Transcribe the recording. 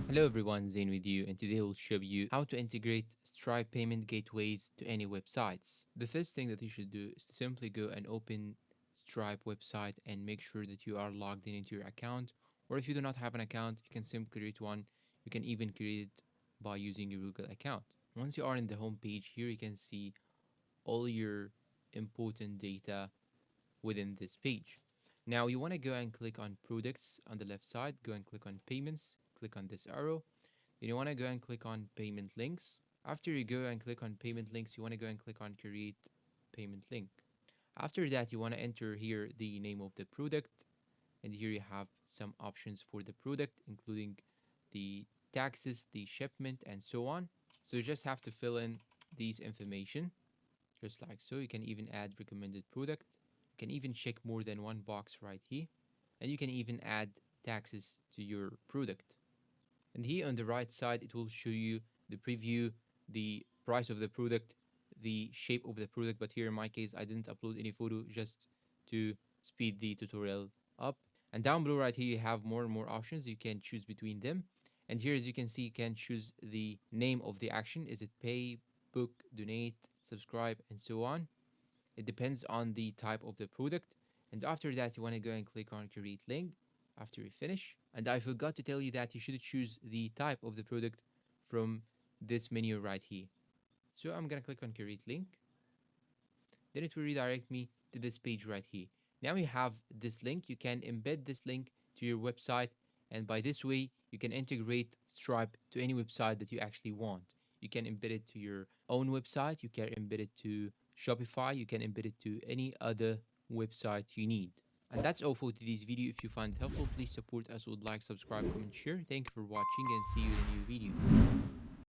Hello everyone, Zain with you, and today we'll show you how to integrate Stripe payment gateways to any websites. The first thing that you should do is to simply go and open Stripe website and make sure that you are logged in into your account. Or if you do not have an account, you can simply create one. You can even create it by using your Google account. Once you are in the home page here, you can see all your important data within this page. Now you want to go and click on products on the left side, go and click on payments, click on this arrow. Then you want to go and click on payment links. After you go and click on payment links, you want to go and click on create payment link. After that, you want to enter here the name of the product, and here you have some options for the product, including the taxes, the shipment, and so on. So you just have to fill in these information, just like so. You can even add recommended product. You can even check more than one box right here, and you can even add taxes to your product. And here on the right side, it will show you the preview, the price of the product, the shape of the product. But here in my case, I didn't upload any photo just to speed the tutorial up. And down below right here, you have more and more options. You can choose between them. And here, as you can see, you can choose the name of the action. Is it pay, book, donate, subscribe, and so on. It depends on the type of the product. And after that, you want to go and click on create link after you finish. And I forgot to tell you that you should choose the type of the product from this menu right here. So I'm gonna click on create link. Then it will redirect me to this page right here. Now you have this link. You can embed this link to your website, and by this way, you can integrate Stripe to any website that you actually want. You can embed it to your own website. You can embed it to Shopify. You can embed it to any other website you need. And that's all for today's video. If you find it helpful, please support us with like, subscribe, comment, share. Thank you for watching and see you in a new video.